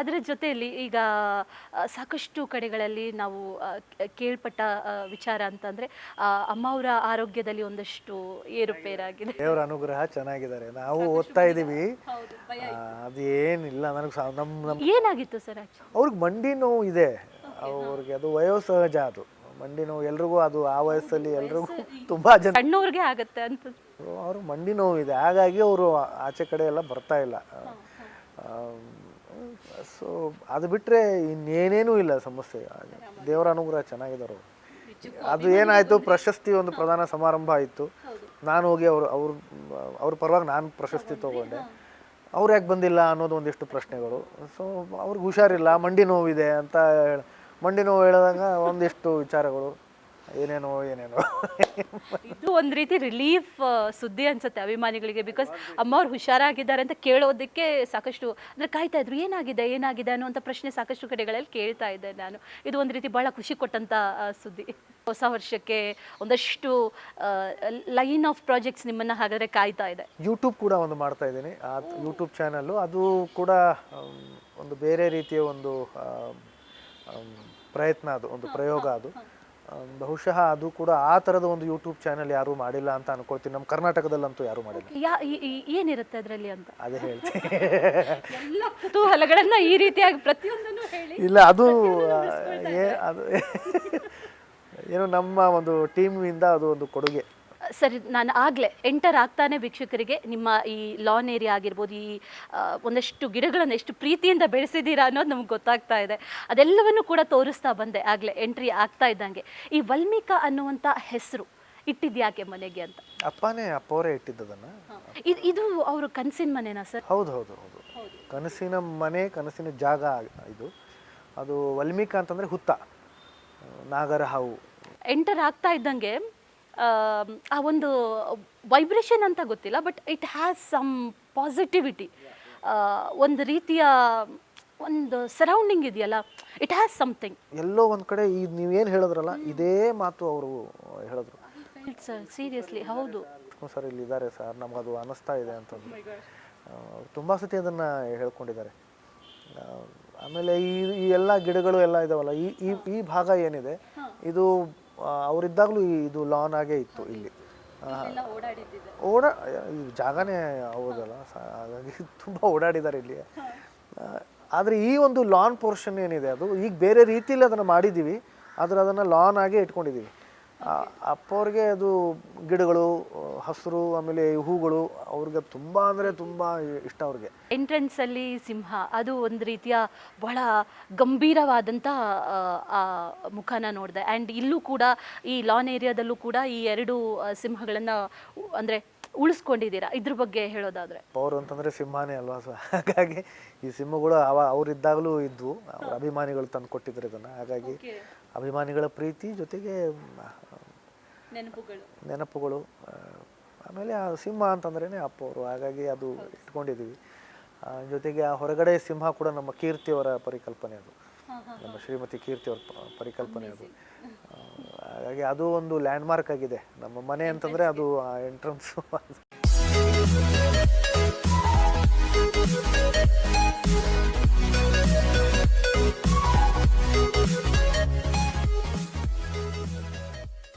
ಅದರ ಜೊತೆಯಲ್ಲಿ ಈಗ ಸಾಕಷ್ಟು ಕಡೆಗಳಲ್ಲಿ ನಾವು ಕೇಳ್ಪಟ್ಟ ವಿಚಾರ ಅಂತಂದ್ರೆ ಅಮ್ಮ ಅವರ ಆರೋಗ್ಯದಲ್ಲಿ ಒಂದಷ್ಟು ಏರುಪೇರಾಗಿದೆ. ದೇವರ ಅನುಗ್ರಹ ಚೆನ್ನಾಗಿದ್ದಾರೆ. ನಾವು ಓದ್ತಾ ಇದ್ದೀವಿ. ಅದೇನಿಲ್ಲ ನನಗೆ ಏನಾಗಿತ್ತು ಸರ್? ಅವ್ರಿಗೆ ಮಂಡಿ ನೋವು ಇದೆ. ಅವ್ರಿಗೆ ಅದು ವಯೋಸಹಜ. ಅದು ಮಂಡಿ ನೋವು ಎಲ್ರಿಗೂ, ಅದು ಆ ವಯಸ್ಸಲ್ಲಿ ಎಲ್ರಿಗೂ ತುಂಬಾ ಜನ ಸಣ್ಣವ್ರಿಗೆ ಆಗುತ್ತೆ ಅಂತ. ಅವ್ರಿಗೆ ಮಂಡಿ ನೋವು ಇದೆ, ಹಾಗಾಗಿ ಅವರು ಆಚೆ ಕಡೆ ಎಲ್ಲ ಬರ್ತಾ ಇಲ್ಲ. ಸೊ ಅದು ಬಿಟ್ಟರೆ ಇನ್ನೇನೇನೂ ಇಲ್ಲ ಸಮಸ್ಯೆ. ದೇವರ ಅನುಗ್ರಹ ಚೆನ್ನಾಗಿದ್ದಾರೆ. ಅದು ಏನಾಯಿತು, ಪ್ರಶಸ್ತಿ ಒಂದು ಪ್ರಧಾನ ಸಮಾರಂಭ ಆಯಿತು. ನಾನು ಹೋಗಿ ಅವ್ರ ಪರವಾಗಿ ನಾನು ಪ್ರಶಸ್ತಿ ತೊಗೊಂಡೆ. ಅವ್ರು ಯಾಕೆ ಬಂದಿಲ್ಲ ಅನ್ನೋದು ಒಂದಿಷ್ಟು ಪ್ರಶ್ನೆಗಳು. ಸೊ ಅವ್ರಿಗೆ ಹುಷಾರಿಲ್ಲ, ಮಂಡಿ ನೋವಿದೆ ಅಂತ ಮಂಡಿ ನೋವು ಹೇಳಿದಾಗ ಒಂದಿಷ್ಟು ವಿಚಾರಗಳು ಏನೇನೋ ಇದು ಒಂದು ರೀತಿ ರಿಲೀಫ್ ಸುದ್ದಿ ಅನ್ಸುತ್ತೆ ಅಭಿಮಾನಿಗಳಿಗೆ. ಬಿಕಾಸ್ ಅಮ್ಮ ಅವ್ರು ಹುಷಾರಾಗಿದ್ದಾರೆ ಅಂತ ಕೇಳೋದಕ್ಕೆ ಸಾಕಷ್ಟು ಅಂದರೆ ಕಾಯ್ತಾ ಇದ್ರು, ಏನಾಗಿದೆ ಅನ್ನುವಂಥ ಪ್ರಶ್ನೆ ಸಾಕಷ್ಟು ಕಡೆಗಳಲ್ಲಿ ಕೇಳ್ತಾ ಇದ್ದೆ ನಾನು. ಇದು ಒಂದು ರೀತಿ ಭಾಳ ಖುಷಿ ಕೊಟ್ಟಂಥ ಸುದ್ದಿ. ಹೊಸ ವರ್ಷಕ್ಕೆ ಒಂದಷ್ಟು ಲೈನ್ ಆಫ್ ಪ್ರಾಜೆಕ್ಟ್ಸ್ ನಿಮ್ಮನ್ನು ಹಾಗಾದರೆ ಕಾಯ್ತಾ ಇದೆ. ಯೂಟ್ಯೂಬ್ ಕೂಡ ಒಂದು ಮಾಡ್ತಾ ಇದ್ದೀನಿ, ಆ ಯೂಟ್ಯೂಬ್ ಚಾನಲ್ಲು. ಅದು ಕೂಡ ಒಂದು ಬೇರೆ ರೀತಿಯ ಒಂದು ಪ್ರಯತ್ನ, ಅದು ಒಂದು ಪ್ರಯೋಗ. ಅದು ಬಹುಶಃ ಅದು ಕೂಡ ಆ ಥರದ ಒಂದು ಯೂಟ್ಯೂಬ್ ಚಾನಲ್ ಯಾರೂ ಮಾಡಿಲ್ಲ ಅಂತ ಅನ್ಕೊಳ್ತೀನಿ. ನಮ್ಮ ಕರ್ನಾಟಕದಲ್ಲಂತೂ ಯಾರೂ ಮಾಡಿಲ್ಲ. ಏನಿರುತ್ತೆ ಅದರಲ್ಲಿ ಅಂತ ಅದೇ ಹೇಳ್ತೀನಿ. ಎಲ್ಲ ಕುತೂಹಲಗಳನ್ನ ಈ ರೀತಿಯಾಗಿ ಪ್ರತಿಯೊಂದನ್ನು ಹೇಳಿ. ಇಲ್ಲ, ಅದು ಏನು ನಮ್ಮ ಒಂದು ಟೀಮಿಂದ ಅದು ಒಂದು ಕೊಡುಗೆ. ಸರಿ, ನಾನು ಆಗಲೇ ಎಂಟರ್ ಆಗ್ತಾನೆ ವೀಕ್ಷಕರಿಗೆ ನಿಮ್ಮ ಈ ಲಾನ್ ಏರಿಯಾ ಆಗಿರ್ಬೋದು, ಈ ಒಂದಷ್ಟು ಗಿಡಗಳನ್ನು ಎಷ್ಟು ಪ್ರೀತಿಯಿಂದ ಬೆಳೆಸಿದ್ದೀರಾ ಅನ್ನೋದು ನಮ್ಗೆ ಗೊತ್ತಾಗ್ತಾ ಇದೆ. ಅದೆಲ್ಲವನ್ನು ಕೂಡ ತೋರಿಸ್ತಾ ಬಂದೆ ಆಗಲೇ ಎಂಟ್ರಿ ಆಗ್ತಾ ಇದ್ದಂಗೆ. ಈ ವಲ್ಮೀಕ ಅನ್ನುವಂಥ ಹೆಸರು ಇಟ್ಟಿದ್ಯಾಕೆ ಮನೆಗೆ ಅಂತ? ಅಪ್ಪವರೇ ಇಟ್ಟಿದ್ದದನ್ನು. ಇದು ಅವರು ಕನಸಿನ ಮನೆನಾ ಸರ್? ಹೌದು ಹೌದು ಹೌದು, ಕನಸಿನ ಮನೆ, ಕನಸಿನ ಜಾಗ ಇದು. ಅದು ವಲ್ಮೀಕ ಅಂತಂದರೆ ಹುತ್ತ, ನಾಗರ ಹಾವು. ಎಂಟರ್ ಆಗ್ತಾ ಇದ್ದಂಗೆ ಆ ಒಂದು ವೈಬ್ರೇಷನ್ ಅಂತ ಗೊತ್ತಿಲ್ಲ, but it has some positivity. ಒಂದು ರೀತಿಯ ಒಂದು ಸರೌಂಡಿಂಗ್ ಇದೆಯಲ್ಲ, ಇಟ್ ಹ್ಯಾಸ್ ಸಮಥಿಂಗ್. ಎಲ್ಲೋ ಒಂದು ಕಡೆ ಈ ನೀವೇನು ಹೇಳಿದ್ರಲ್ಲ, ಇದೇ ಮಾತು ಅವರು ಹೇಳಿದ್ರು ಸರ್. ಸೀರಿಯಸ್ಲಿ ಹೌದು ಸರ್, ಇಲ್ಲಿ ಇದ್ದಾರೆ ಸರ್, ನಮಗದು ಅನ್ನಿಸ್ತಾ ಇದೆ ಅಂತಂದು ತುಂಬ ಸತಿ ಅದನ್ನು ಹೇಳ್ಕೊಂಡಿದ್ದಾರೆ. ಆಮೇಲೆ ಈ ಎಲ್ಲ ಗಿಡಗಳು ಎಲ್ಲ ಇದಾವಲ್ಲ, ಈ ಭಾಗ ಏನಿದೆ ಇದು ಅವರಿದ್ದಾಗಲೂ ಇದು ಲಾನ್ ಆಗೇ ಇತ್ತು. ಇಲ್ಲಿ ಈ ಜಾಗನೇ ಹೌದಲ್ಲ, ಹಾಗಾಗಿ ತುಂಬ ಓಡಾಡಿದ್ದಾರೆ ಇಲ್ಲಿ. ಆದರೆ ಈ ಒಂದು ಲಾನ್ ಪೋರ್ಷನ್ ಏನಿದೆ ಅದು ಈಗ ಬೇರೆ ರೀತಿಯಲ್ಲಿ ಅದನ್ನು ಮಾಡಿದ್ದೀವಿ, ಆದರೆ ಅದನ್ನು ಲಾನ್ ಆಗೇ ಇಟ್ಕೊಂಡಿದ್ದೀವಿ. ಅಪ್ಪವ್ರಿಗೆ ಅದು ಗಿಡಗಳು, ಹಸಿರು, ಆಮೇಲೆ ಹೂಗಳು ಅವ್ರಿಗೆ ತುಂಬ ಅಂದರೆ ತುಂಬ ಇಷ್ಟ. ಅವ್ರಿಗೆ ಎಂಟ್ರೆನ್ಸ್ ಅಲ್ಲಿ ಸಿಂಹ, ಅದು ಒಂದು ರೀತಿಯ ಬಹಳ ಗಂಭೀರವಾದಂಥ ಮುಖನ ನೋಡಿದೆ. ಆ್ಯಂಡ್ ಇಲ್ಲೂ ಕೂಡ ಈ ಲಾನ್ ಏರಿಯಾದಲ್ಲೂ ಕೂಡ ಈ ಎರಡು ಸಿಂಹಗಳನ್ನು ಅಂದರೆ ಉಳಿಸ್ಕೊಂಡಿದ್ದೀರಾ. ಇದ್ರ ಬಗ್ಗೆ ಹೇಳೋದಾದ್ರೆ, ಅವರು ಅಂತಂದರೆ ಸಿಂಹನೇ ಅಲ್ವಾ, ಹಾಗಾಗಿ ಈ ಸಿಂಹಗಳು ಅವರಿದ್ದಾಗಲೂ ಇದ್ವು. ಅವ್ರ ಅಭಿಮಾನಿಗಳು ತಂದು ಕೊಟ್ಟಿದ್ರು ಇದನ್ನು. ಹಾಗಾಗಿ ಅಭಿಮಾನಿಗಳ ಪ್ರೀತಿ ಜೊತೆಗೆ ನೆನಪುಗಳು. ಆಮೇಲೆ ಆ ಸಿಂಹ ಅಂತಂದ್ರೇ ಅಪ್ಪ ಅವರು, ಹಾಗಾಗಿ ಅದು ಇಟ್ಕೊಂಡಿದ್ದೀವಿ. ಜೊತೆಗೆ ಆ ಹೊರಗಡೆ ಸಿಂಹ ಕೂಡ ನಮ್ಮ ಕೀರ್ತಿಯವರ ಪರಿಕಲ್ಪನೆ, ಅದು ನಮ್ಮ ಶ್ರೀಮತಿ ಕೀರ್ತಿಯವರ ಪರಿಕಲ್ಪನೆ ಅದು. ಹಾಗಾಗಿ ಅದು ಒಂದು ಲ್ಯಾಂಡ್ಮಾರ್ಕ್ ಆಗಿದೆ ನಮ್ಮ ಮನೆ ಅಂತಂದರೆ, ಅದು ಎಂಟ್ರೆನ್ಸು.